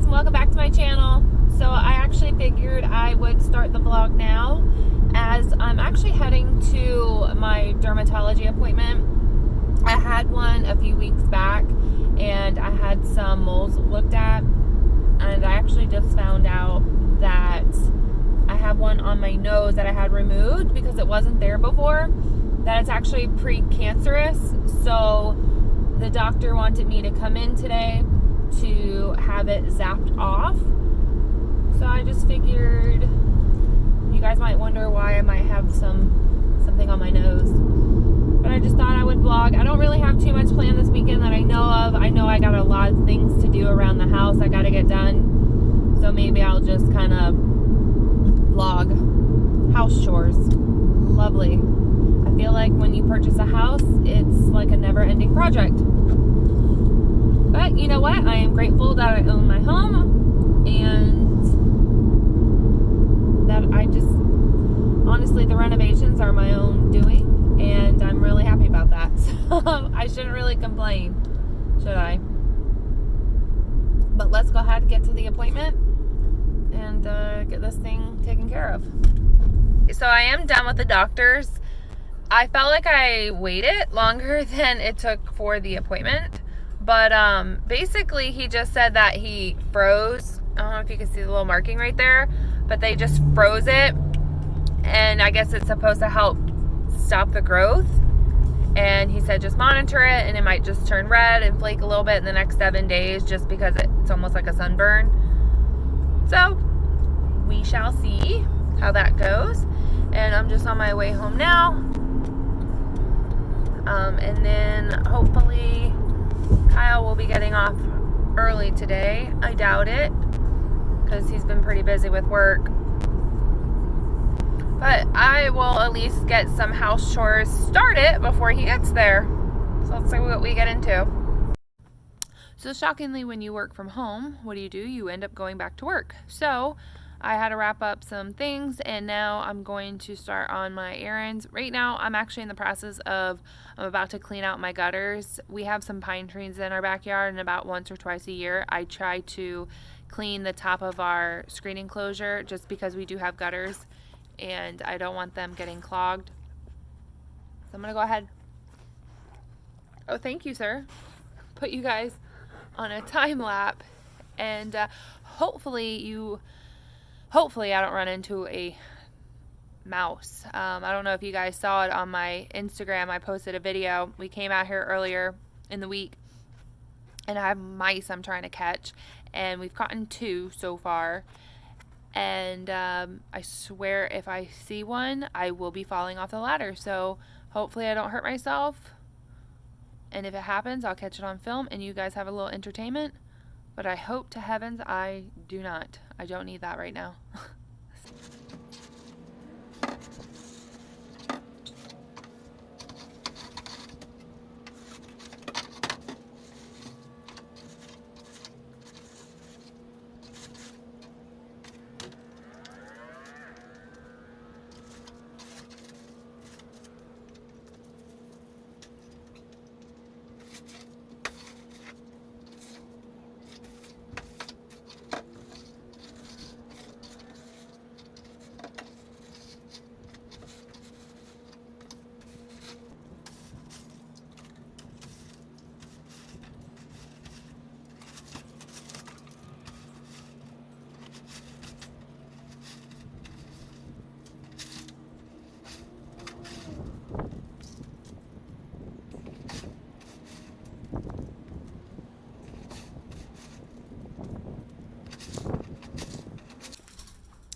and welcome back to my channel. So I actually figured I would start the vlog now as I'm actually heading to my dermatology appointment. I had one a few weeks back and I had some moles looked at, and I actually just found out that I have one on my nose that I had removed because it wasn't there before, that it's actually precancerous. So the doctor wanted me to come in today to have it zapped off. So I just figured you guys might wonder why I might have something on my nose. But I just thought I would vlog. I don't really have too much planned this weekend that I know of. I know I got a lot of things to do around the house I got to get done. So maybe I'll just kind of vlog house chores. Lovely. I feel like when you purchase a house, it's like a never-ending project. But you know what? I am grateful that I own my home and that I just, honestly, the renovations are my own doing. And I'm really happy about that. So I shouldn't really complain, should I? But let's go ahead and get to the appointment and get this thing taken care of. So I am done with the doctors. I felt like I waited longer than it took for the appointment. But basically he just said that he froze. I don't know if you can see the little marking right there. But they just froze it. And I guess it's supposed to help stop the growth, and he said just monitor it and it might just turn red and flake a little bit in the next 7 days just because it's almost like a sunburn. So we shall see how that goes, and I'm just on my way home now, and then hopefully Kyle will be getting off early today. I doubt it because he's been pretty busy with work. But I will at least get some house chores started before he gets there. So let's see what we get into. So shockingly, when you work from home, what do? You end up going back to work. So I had to wrap up some things, and now I'm going to start on my errands. Right now, I'm actually in the process of, I'm about to clean out my gutters. We have some pine trees in our backyard, and about once or twice a year, I try to clean the top of our screen enclosure just because we do have gutters. And I don't want them getting clogged. So I'm gonna go ahead. Oh, thank you, sir. Put you guys on a time lapse, and hopefully I don't run into a mouse. I don't know if you guys saw it on my Instagram. I posted a video. We came out here earlier in the week, and I have mice I'm trying to catch, and we've caught 2 so far. And I swear if I see one, I will be falling off the ladder. So hopefully I don't hurt myself. And if it happens, I'll catch it on film and you guys have a little entertainment. But I hope to heavens I do not. I don't need that right now.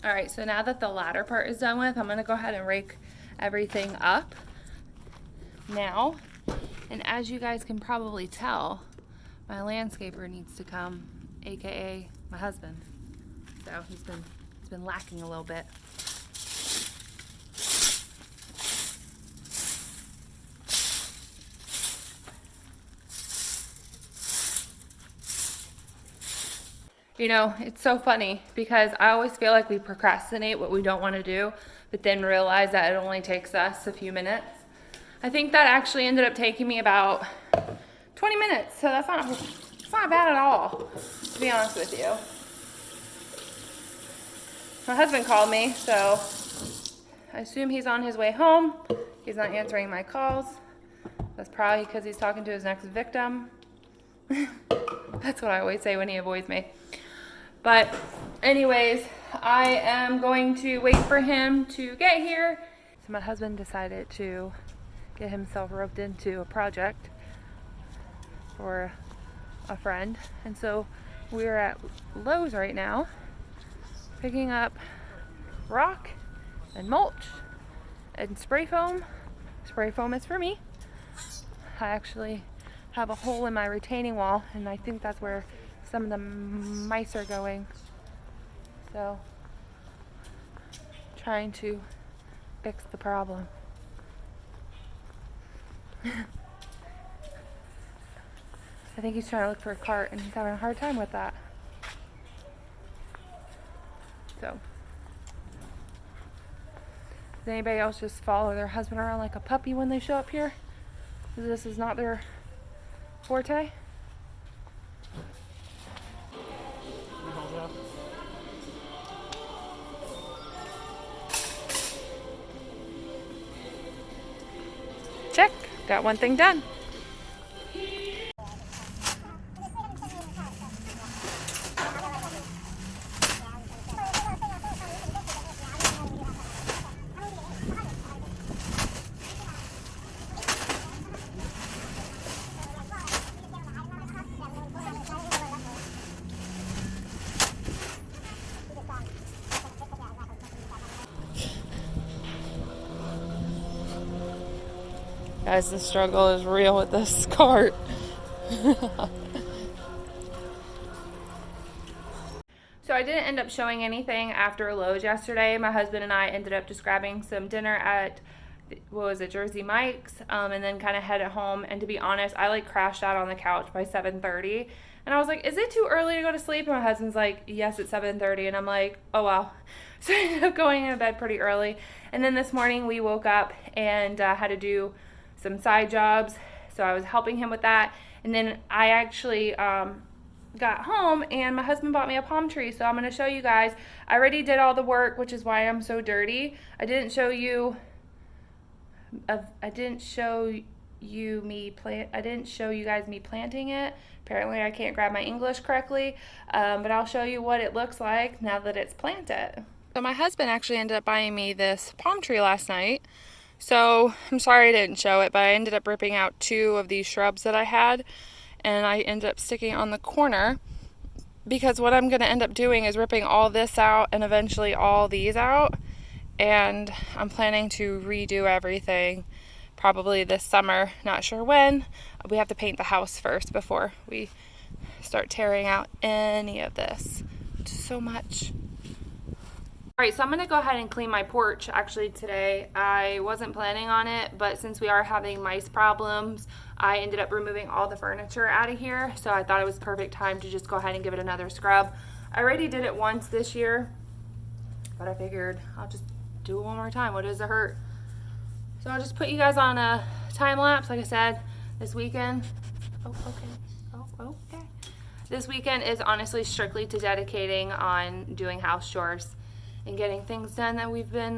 All right, so now that the ladder part is done with, I'm gonna go ahead and rake everything up now. And as you guys can probably tell, my landscaper needs to come, AKA my husband. So he's been lacking a little bit. You know, it's so funny because I always feel like we procrastinate what we don't want to do, but then realize that it only takes us a few minutes. I think that actually ended up taking me about 20 minutes, so it's not bad at all, to be honest with you. my husband called me, so I assume he's on his way home. He's not answering my calls. That's probably because he's talking to his next victim. That's what I always say when he avoids me. But anyways, I am going to wait for him to get here. So my husband decided to get himself roped into a project for a friend. And so we're at Lowe's right now picking up rock and mulch and spray foam. Spray foam is for me. I actually have a hole in my retaining wall, and I think that's where some of the mice are going. So, trying to fix the problem. I think he's trying to look for a cart, and he's having a hard time with that. So, does anybody else just follow their husband around like a puppy when they show up here? This is not their forte. Check. Got one thing done. Guys, the struggle is real with this cart. So I didn't end up showing anything after Lowe's yesterday. My husband and I ended up just grabbing some dinner at, what was it, Jersey Mike's, and then kind of headed home. And to be honest, I like crashed out on the couch by 7:30. And I was like, is it too early to go to sleep? And my husband's like, yes, it's 7:30. And I'm like, oh, wow. So I ended up going to bed pretty early. And then this morning we woke up and had to do some side jobs, so I was helping him with that. And then I actually got home and my husband bought me a palm tree, so I'm going to show you guys. I already did all the work, which is why I'm so dirty. I didn't show you guys me planting it. Apparently I can't grab my English correctly, but I'll show you what it looks like now that it's planted. So my husband actually ended up buying me this palm tree last night. So I'm sorry I didn't show it, but I ended up ripping out 2 of these shrubs that I had, and I ended up sticking on the corner, because what I'm going to end up doing is ripping all this out and eventually all these out, and I'm planning to redo everything probably this summer. Not sure when. We have to paint the house first before we start tearing out any of this. Just so much. Alright, so I'm going to go ahead and clean my porch actually today. I wasn't planning on it, but since we are having mice problems, I ended up removing all the furniture out of here, so I thought it was perfect time to just go ahead and give it another scrub. I already did it once this year, but I figured I'll just do it one more time. What does it hurt? So I'll just put you guys on a time lapse. Like I said, this weekend, this weekend is honestly strictly to dedicating on doing house chores and getting things done that we've been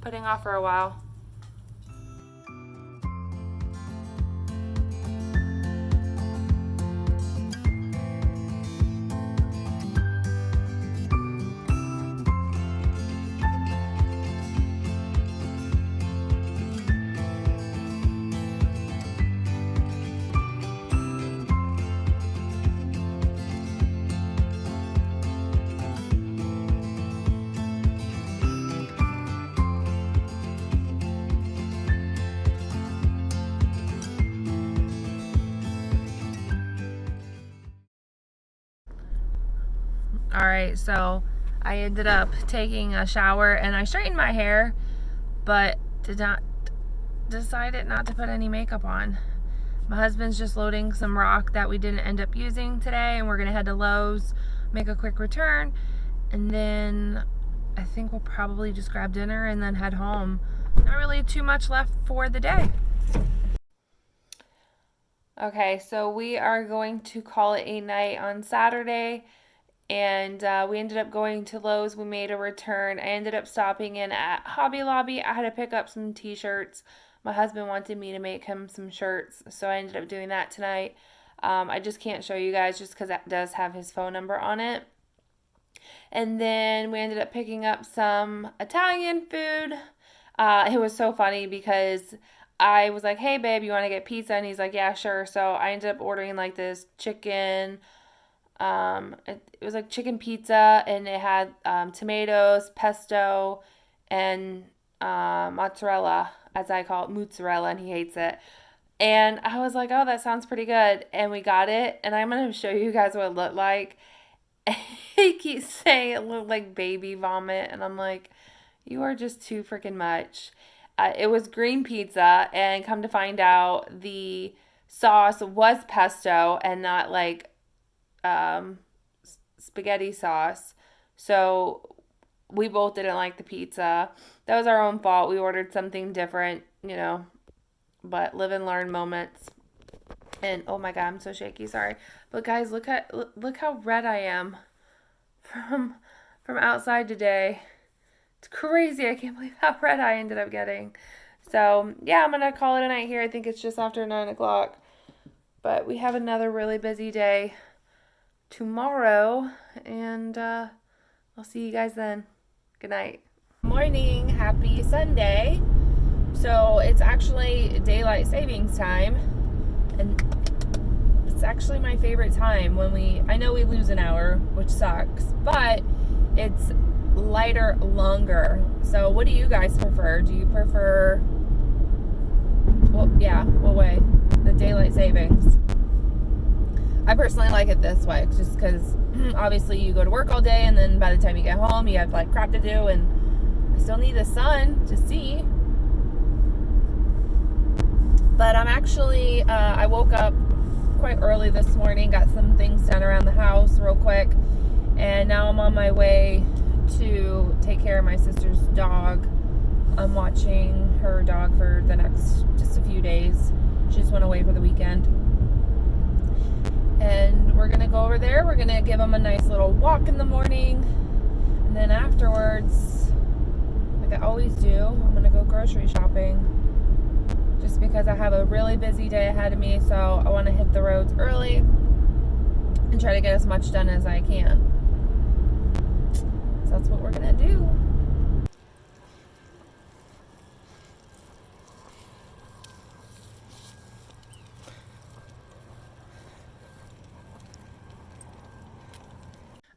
putting off for a while. Alright, so I ended up taking a shower and I straightened my hair, but decided not to put any makeup on. My husband's just loading some rock that we didn't end up using today, and we're gonna head to Lowe's, make a quick return, and then I think we'll probably just grab dinner and then head home. Not really too much left for the day. Okay, so we are going to call it a night on Saturday, And we ended up going to Lowe's. We made a return. I ended up stopping in at Hobby Lobby. I had to pick up some t-shirts. My husband wanted me to make him some shirts, so I ended up doing that tonight. I just can't show you guys just because that does have his phone number on it. And then we ended up picking up some Italian food. It was so funny because I was like, hey, babe, you want to get pizza? And he's like, yeah, sure. So I ended up ordering like this chicken. It was like chicken pizza, and it had tomatoes, pesto, and mozzarella, as I call it, mozzarella, and he hates it. And I was like, oh, that sounds pretty good. And we got it, and I'm going to show you guys what it looked like. He keeps saying it looked like baby vomit, and I'm like, you are just too freaking much. It was green pizza, and come to find out, the sauce was pesto and not like um, spaghetti sauce. So we both didn't like the pizza. That was our own fault. We ordered something different, but live and learn moments. And oh my god, I'm so shaky. Sorry, but guys, look how red I am from outside today. It's crazy. I can't believe how red I ended up getting. So yeah, I'm gonna call it a night here. I think it's just after 9 o'clock, but we have another really busy day tomorrow, and I'll see you guys then. Good night. Morning. Happy Sunday. So it's actually daylight savings time, and it's actually my favorite time when I know we lose an hour, which sucks, but it's lighter longer. So what do you guys prefer? Do you prefer, what way? The daylight savings. I personally like it this way, just because obviously you go to work all day, and then by the time you get home, you have like crap to do, and I still need the sun to see. But I'm actually, I woke up quite early this morning, got some things done around the house real quick, and now I'm on my way to take care of my sister's dog. I'm watching her dog for the next just a few days. She just went away for the weekend. And we're going to go over there. We're going to give him a nice little walk in the morning. And then afterwards, like I always do, I'm going to go grocery shopping. Just because I have a really busy day ahead of me, so I want to hit the roads early and try to get as much done as I can. So that's what we're going to do.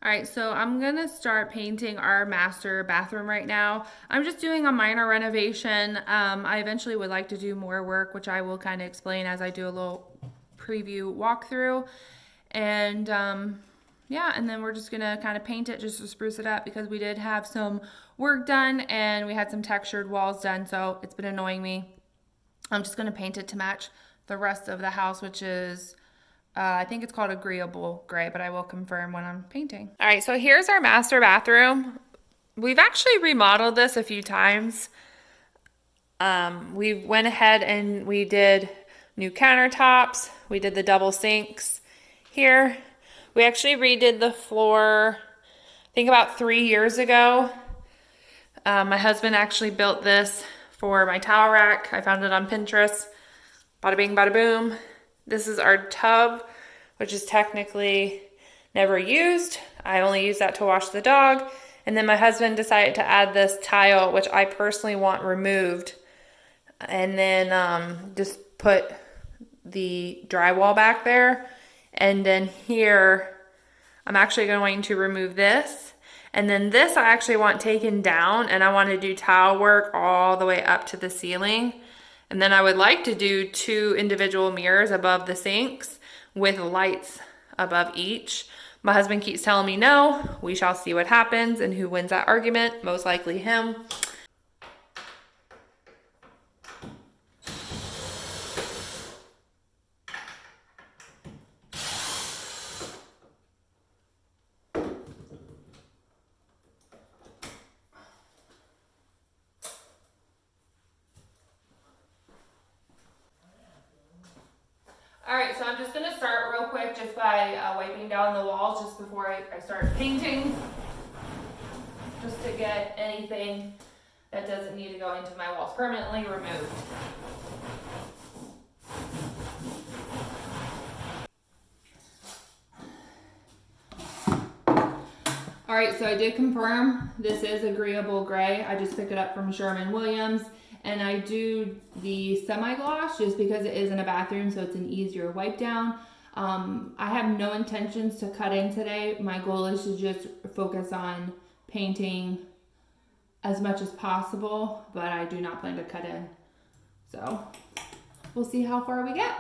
All right, so I'm gonna start painting our master bathroom right now. I'm just doing a minor renovation. I eventually would like to do more work, which I will kind of explain as I do a little preview walkthrough. And yeah, and then we're just gonna kind of paint it just to spruce it up, because we did have some work done and we had some textured walls done, so it's been annoying me. I'm just gonna paint it to match the rest of the house, which is I think it's called agreeable gray, but I will confirm when I'm painting. All right, so here's our master bathroom. We've actually remodeled this a few times. We went ahead and we did new countertops. We did the double sinks here. We actually redid the floor, I think about 3 years ago. My husband actually built this for my towel rack. I found it on Pinterest. Bada bing, bada boom. This is our tub, which is technically never used. I only use that to wash the dog. And then my husband decided to add this tile, which I personally want removed. And then just put the drywall back there. And then here, I'm actually going to remove this. And then this I actually want taken down, and I want to do tile work all the way up to the ceiling. And then I would like to do 2 individual mirrors above the sinks with lights above each. My husband keeps telling me no. We shall see what happens and who wins that argument. Most likely him. All right, so I'm just gonna start real quick just by wiping down the walls just before I start painting, just to get anything that doesn't need to go into my walls permanently removed. All right, so I did confirm this is agreeable gray. I just picked it up from Sherwin-Williams, and I do the semi-gloss just because it is in a bathroom, so it's an easier wipe down. I have no intentions to cut in today. My goal is to just focus on painting as much as possible, but I do not plan to cut in. So we'll see how far we get.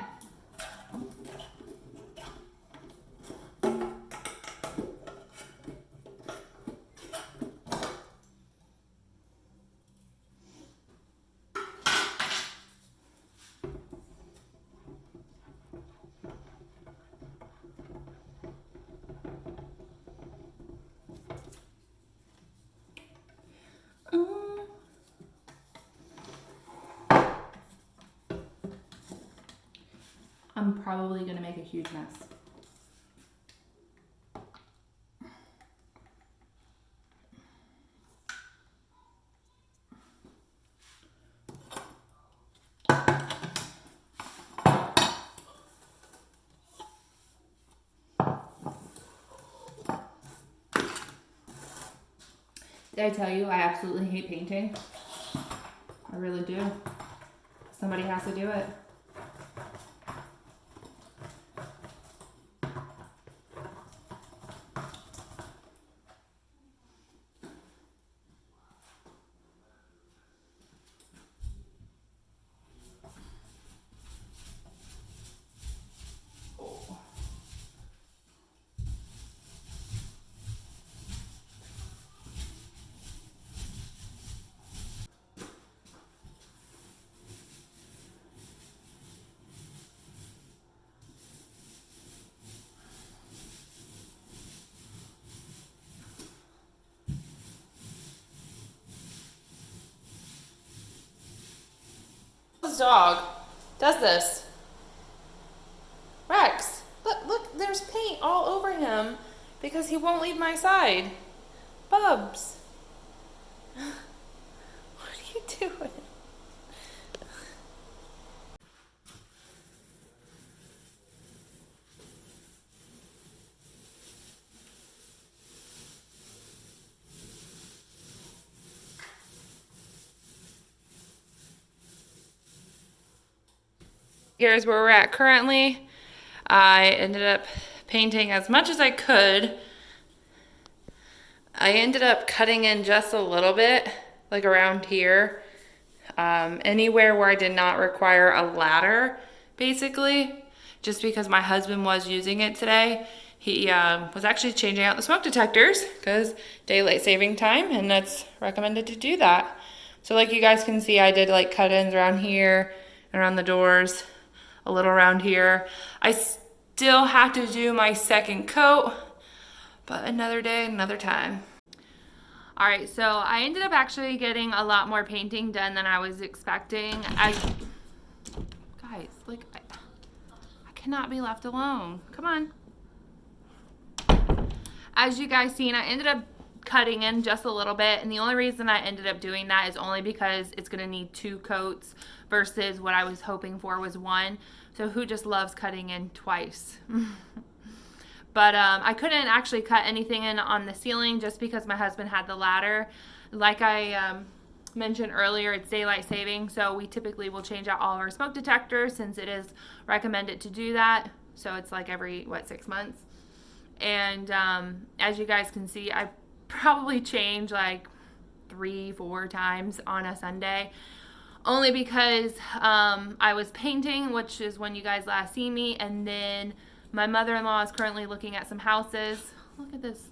I'm probably gonna make a huge mess. Did I tell you I absolutely hate painting? I really do. Somebody has to do it. This dog does this. Rex, look, there's paint all over him because he won't leave my side. Bubs, what are you doing? Here's where we're at currently. I ended up painting as much as I could. I ended up cutting in just a little bit, like around here. Anywhere where I did not require a ladder, basically, just because my husband was using it today. He was actually changing out the smoke detectors because daylight saving time, and that's recommended to do that. So like you guys can see, I did like cut-ins around here, around the doors, a little around here. I still have to do my second coat, but another day, another time. All right, so I ended up actually getting a lot more painting done than I was expecting. Guys, like, I cannot be left alone. Come on. As you guys seen, I ended up cutting in just a little bit, and the only reason I ended up doing that is only because it's gonna need 2 coats versus what I was hoping for was 1. So who just loves cutting in twice? But I couldn't actually cut anything in on the ceiling just because my husband had the ladder. Like I mentioned earlier, it's daylight saving, so we typically will change out all of our smoke detectors since it is recommended to do that. So it's like every, 6 months. And as you guys can see, I probably change like 3-4 times on a Sunday. Only because I was painting, which is when you guys last see me, and then my mother-in-law is currently looking at some houses. Look at this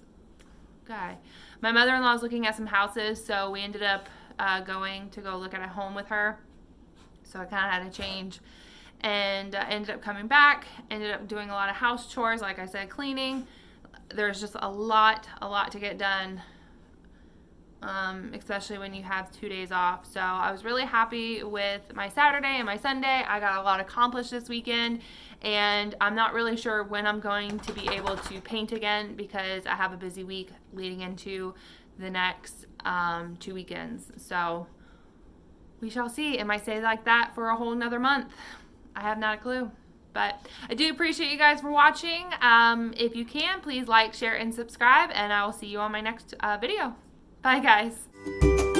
guy. My mother-in-law is looking at some houses, so we ended up going to go look at a home with her. So I kind of had to change, and ended up coming back, ended up doing a lot of house chores, like I said, cleaning. There's just a lot to get done especially when you have 2 days off. So I was really happy with my Saturday and my Sunday. I got a lot accomplished this weekend, and I'm not really sure when I'm going to be able to paint again because I have a busy week leading into the next 2 weekends. So we shall see. It might stay like that for a whole nother month. I have not a clue. But I do appreciate you guys for watching. If you can, please like, share, and subscribe, and I will see you on my next video. Bye, guys.